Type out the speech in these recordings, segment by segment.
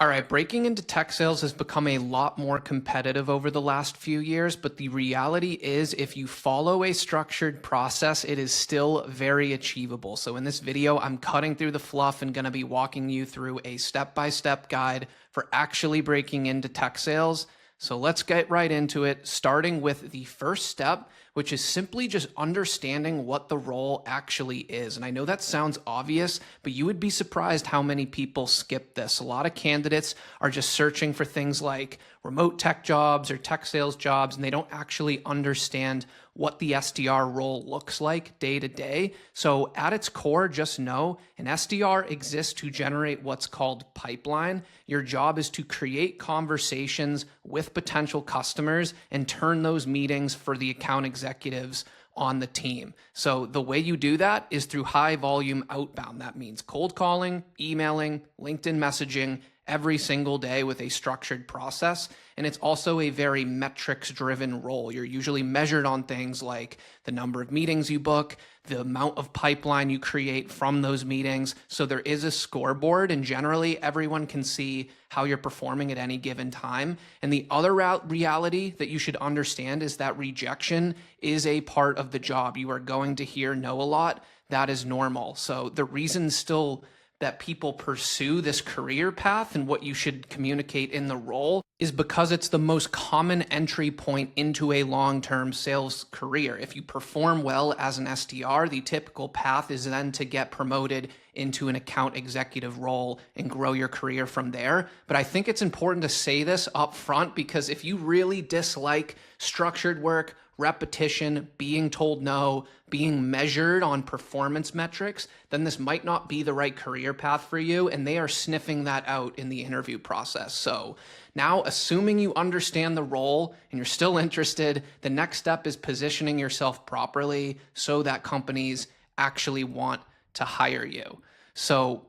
All right, breaking into tech sales has become a lot more competitive over the last few years, but the reality is if you follow a structured process, it is still very achievable. So in this video, I'm cutting through the fluff and going to be walking you through a step-by-step guide for actually breaking into tech sales. So let's get right into it, starting with the first step, which is simply just understanding what the role actually is. And I know that sounds obvious, but you would be surprised how many people skip this. A lot of candidates are just searching for things like remote tech jobs or tech sales jobs, and they don't actually understand what the SDR role looks like day to day. So at its core, just know an SDR exists to generate what's called pipeline. Your job is to create conversations with potential customers and turn those meetings for the account executives on the team. So the way you do that is through high volume outbound. That means cold calling, emailing, LinkedIn messaging every single day with a structured process. And it's also a very metrics driven role. You're usually measured on things like the number of meetings you book, the amount of pipeline you create from those meetings. So there is a scoreboard, and generally everyone can see how you're performing at any given time. And the other reality that you should understand is that rejection is a part of the job. You are going to hear no a lot. That is normal. So the reason still that people pursue this career path and what you should communicate in the role is because it's the most common entry point into a long-term sales career. If you perform well as an SDR, the typical path is then to get promoted into an account executive role and grow your career from there. But I think it's important to say this up front, because if you really dislike structured work, repetition, being told no, being measured on performance metrics, then this might not be the right career path for you. And they are sniffing that out in the interview process. So now, assuming you understand the role and you're still interested, the next step is positioning yourself properly so that companies actually want to hire you. So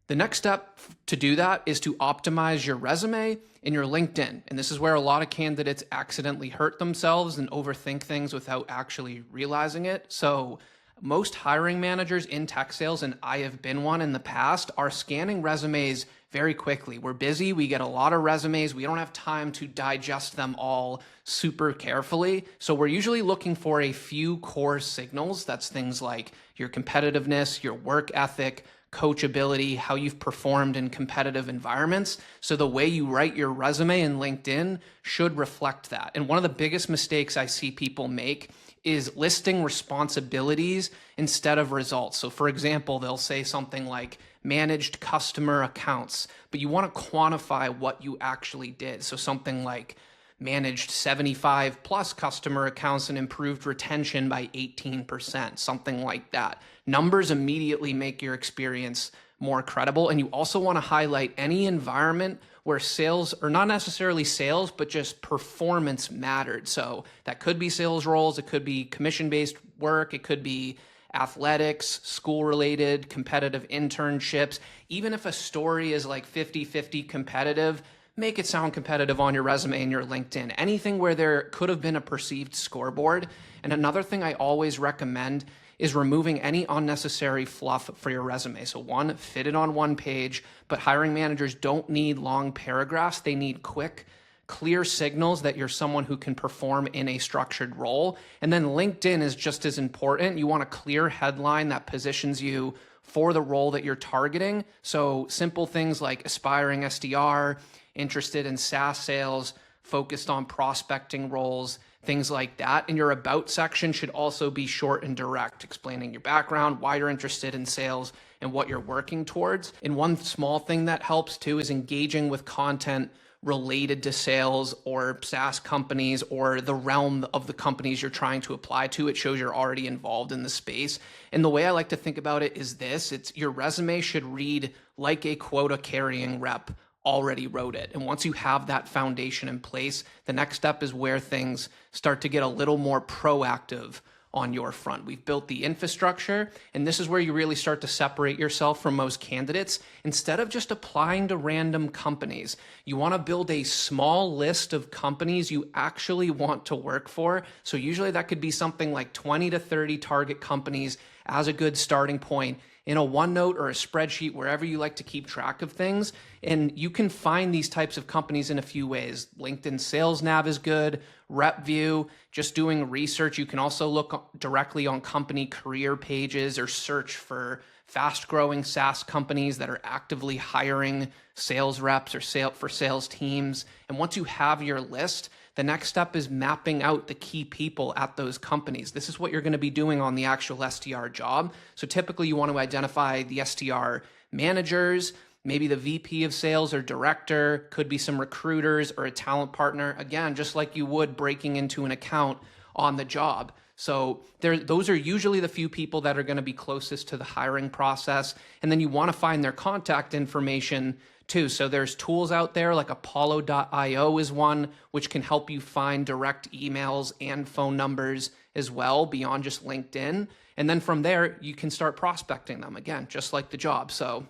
the next step to do that is to optimize your resume and your LinkedIn. And this is where a lot of candidates accidentally hurt themselves and overthink things without actually realizing it. So most hiring managers in tech sales, and I have been one in the past, are scanning resumes very quickly. We're busy. We get a lot of resumes. We don't have time to digest them all super carefully. So we're usually looking for a few core signals. That's things like your competitiveness, your work ethic, coachability, how you've performed in competitive environments. So the way you write your resume in LinkedIn should reflect that. And one of the biggest mistakes I see people make is listing responsibilities instead of results. So for example, they'll say something like managed customer accounts, but you want to quantify what you actually did. So something like managed 75 plus customer accounts and improved retention by 18%, something like that. Numbers immediately make your experience more credible. And you also want to highlight any environment where sales, or not necessarily sales, but just performance mattered. So that could be sales roles, it could be commission-based work, it could be athletics, school-related, competitive internships. Even if a story is like 50-50 competitive, make it sound competitive on your resume and your LinkedIn. Anything where there could have been a perceived scoreboard. And another thing I always recommend is removing any unnecessary fluff for your resume. So one, fit it on one page, but hiring managers don't need long paragraphs. They need quick, clear signals that you're someone who can perform in a structured role. And then LinkedIn is just as important. You want a clear headline that positions you for the role that you're targeting. So simple things like aspiring SDR, interested in SaaS sales, focused on prospecting roles, things like that. And your about section should also be short and direct, explaining your background, why you're interested in sales, and what you're working towards. And one small thing that helps too is engaging with content related to sales or SaaS companies or the realm of the companies you're trying to apply to. It shows you're already involved in the space. And the way I like to think about it is this: it's your resume should read like a quota carrying rep already wrote it. And once you have that foundation in place, the next step is where things start to get a little more proactive on your front. We've built the infrastructure, and this is where you really start to separate yourself from most candidates. Instead of just applying to random companies, you want to build a small list of companies you actually want to work for. So usually that could be something like 20 to 30 target companies as a good starting point. in a OneNote or a spreadsheet, wherever you like to keep track of things. And you can find these types of companies in a few ways. LinkedIn Sales Nav is good, RepView, just doing research. You can also look directly on company career pages or search for fast-growing SaaS companies that are actively hiring sales reps or for sales teams. And once you have your list, the next step is mapping out the key people at those companies. This is what you're going to be doing on the actual SDR job. So typically you want to identify the SDR managers, maybe the VP of sales or director, could be some recruiters or a talent partner. Again, just like you would breaking into an account on the job. So those are usually the few people that are going to be closest to the hiring process. And then you want to find their contact information too. So there's tools out there like Apollo.io is one, which can help you find direct emails and phone numbers as well beyond just LinkedIn. And then from there, you can start prospecting them again, just like the job. So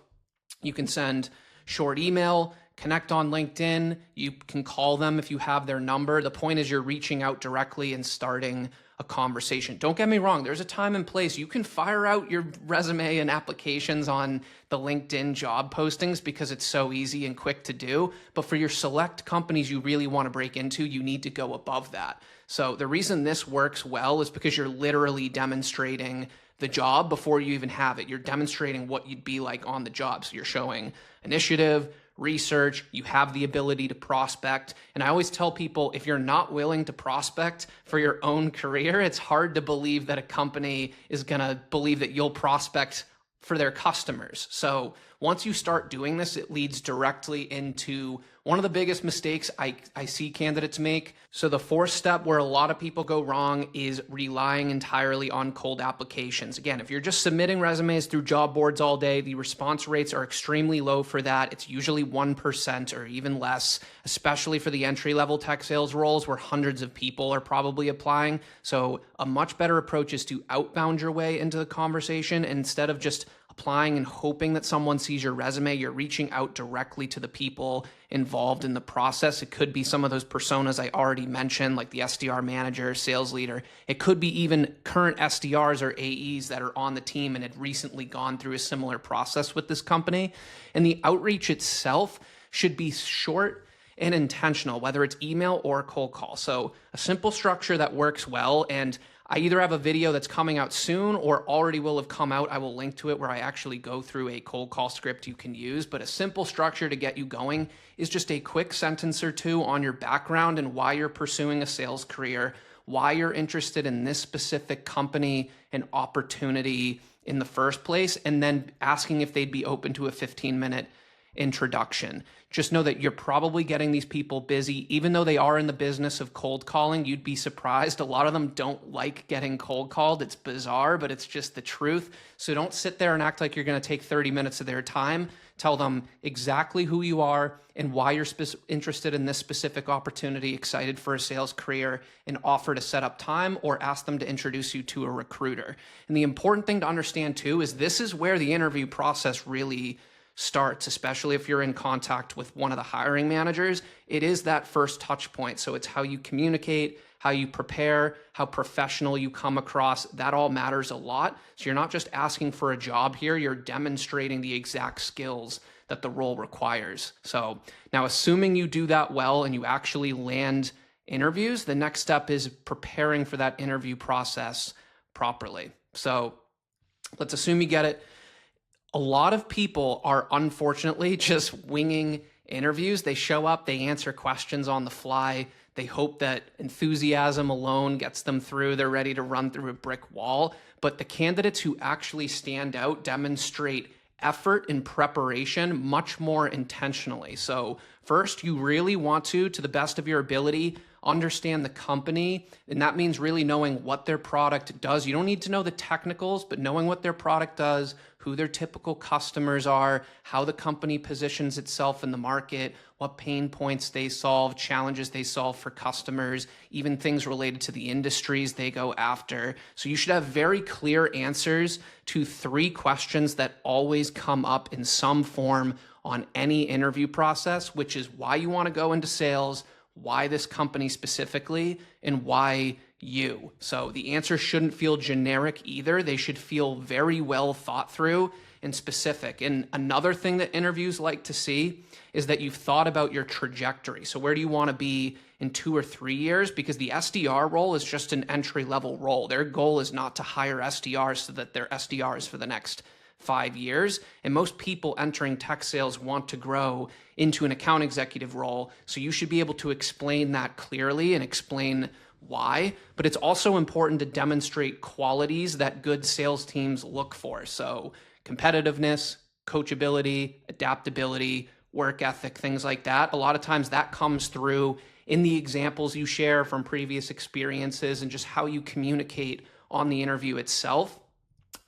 you can send short email, connect on LinkedIn. You can call them if you have their number. The point is you're reaching out directly and starting a conversation. Don't get me wrong. There's a time and place. You can fire out your resume and applications on the LinkedIn job postings because it's so easy and quick to do. But for your select companies you really want to break into, you need to go above that. So the reason this works well is because you're literally demonstrating the job before you even have it. You're demonstrating what you'd be like on the job. So you're showing initiative, research, you have the ability to prospect. And I always tell people, if you're not willing to prospect for your own career, it's hard to believe that a company is going to believe that you'll prospect for their customers. So once you start doing this, it leads directly into one of the biggest mistakes I see candidates make. So the fourth step where a lot of people go wrong is relying entirely on cold applications. Again, if you're just submitting resumes through job boards all day, the response rates are extremely low for that. It's usually 1% or even less, especially for the entry-level tech sales roles where hundreds of people are probably applying. So a much better approach is to outbound your way into the conversation. And instead of just applying and hoping that someone sees your resume, you're reaching out directly to the people involved in the process. It could be some of those personas I already mentioned, like the SDR manager, sales leader. It could be even current SDRs or AEs that are on the team and had recently gone through a similar process with this company. And the outreach itself should be short and intentional, whether it's email or a cold call. So a simple structure that works well. And I either have a video that's coming out soon or already will have come out. I will link to it where I actually go through a cold call script you can use. But a simple structure to get you going is just a quick sentence or two on your background and why you're pursuing a sales career, why you're interested in this specific company and opportunity in the first place, and then asking if they'd be open to a 15-minute introduction. Just know that you're probably getting these people busy. Even though they are in the business of cold calling, you'd be surprised. A lot of them don't like getting cold called. It's bizarre, but it's just the truth. So don't sit there and act like you're going to take 30 minutes of their time. Tell them exactly who you are and why you're interested in this specific opportunity, excited for a sales career, and offer to set up time or ask them to introduce you to a recruiter. And the important thing to understand too is this is where the interview process really starts, especially if you're in contact with one of the hiring managers. It is that first touch point. So it's how you communicate, how you prepare, how professional you come across. That all matters a lot. So you're not just asking for a job here, you're demonstrating the exact skills that the role requires. So now, assuming you do that well and you actually land interviews, the next step is preparing for that interview process properly. So let's assume you get it. A lot of people are unfortunately just winging interviews. They show up, they answer questions on the fly. They hope that enthusiasm alone gets them through. They're ready to run through a brick wall. But the candidates who actually stand out demonstrate effort and preparation much more intentionally. So first, you really want to the best of your ability, understand the company. And that means really knowing what their product does. You don't need to know the technicals, but knowing what their product does, who their typical customers are, how the company positions itself in the market, what pain points they solve, challenges they solve for customers, even things related to the industries they go after. So you should have very clear answers to 3 questions that always come up in some form on any interview process, which is why you want to go into sales, why this company specifically, and why you. So the answer shouldn't feel generic either. They should feel very well thought through and specific. And another thing that interviews like to see is that you've thought about your trajectory. So where do you want to be in 2 or 3 years? Because the SDR role is just an entry-level role. Their goal is not to hire SDRs so that they're SDRs for the next 5 years. And most people entering tech sales want to grow into an account executive role. So you should be able to explain that clearly and explain why. But it's also important to demonstrate qualities that good sales teams look for. So competitiveness, coachability, adaptability, work ethic, things like that. A lot of times that comes through in the examples you share from previous experiences and just how you communicate on the interview itself.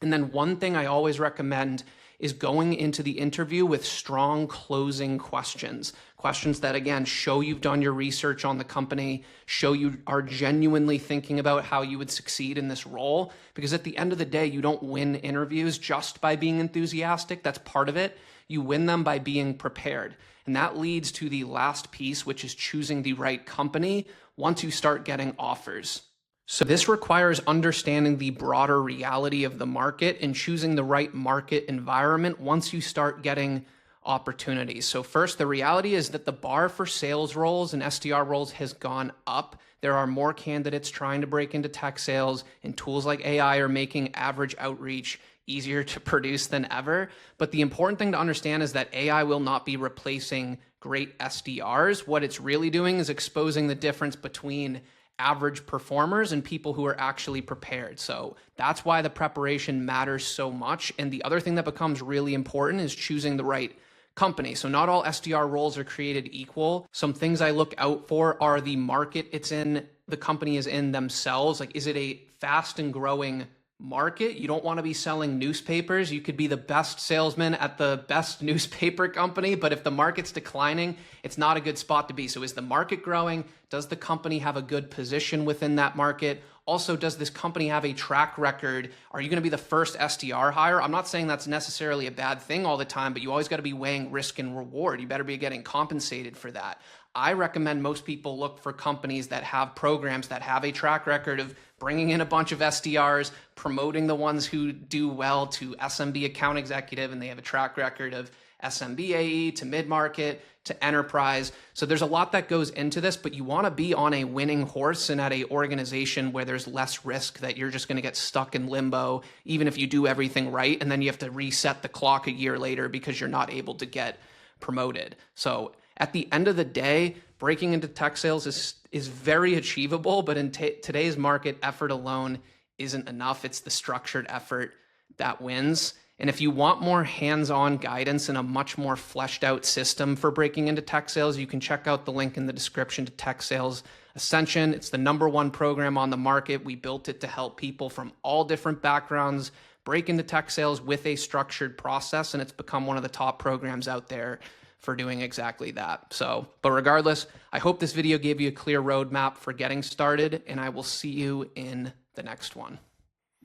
And then one thing I always recommend is going into the interview with strong closing questions. Questions that, again, show you've done your research on the company, show you are genuinely thinking about how you would succeed in this role. Because at the end of the day, you don't win interviews just by being enthusiastic. That's part of it. You win them by being prepared. And that leads to the last piece, which is choosing the right company once you start getting offers. So this requires understanding the broader reality of the market and choosing the right market environment once you start getting opportunities. So first, the reality is that the bar for sales roles and SDR roles has gone up. There are more candidates trying to break into tech sales, and tools like AI are making average outreach easier to produce than ever. But the important thing to understand is that AI will not be replacing great SDRs. What it's really doing is exposing the difference between average performers and people who are actually prepared. So that's why the preparation matters so much. And the other thing that becomes really important is choosing the right company. So not all SDR roles are created equal. Some things I look out for are the market it's in, the company is in themselves. Like, is it a fast and growing market? You don't want to be selling newspapers. You could be the best salesman at the best newspaper company, but if the market's declining, it's not a good spot to be. So is the market growing? Does the company have a good position within that market? Also, does this company have a track record? Are you going to be the first SDR hire? I'm not saying that's necessarily a bad thing all the time, but you always got to be weighing risk and reward. You better be getting compensated for that. I recommend most people look for companies that have programs that have a track record of bringing in a bunch of SDRs, promoting the ones who do well to SMB account executive, and they have a track record of SMB AE to mid-market to enterprise. So there's a lot that goes into this, but you want to be on a winning horse and at a organization where there's less risk that you're just going to get stuck in limbo, even if you do everything right, and then you have to reset the clock a year later because you're not able to get promoted. So at the end of the day, breaking into tech sales is very achievable, but in today's market, effort alone isn't enough. It's the structured effort that wins. And if you want more hands-on guidance and a much more fleshed out system for breaking into tech sales, you can check out the link in the description to Tech Sales Ascension. It's the #1 program on the market. We built it to help people from all different backgrounds break into tech sales with a structured process, and it's become one of the top programs out there for doing exactly that. So, but regardless, I hope this video gave you a clear roadmap for getting started, and I will see you in the next one.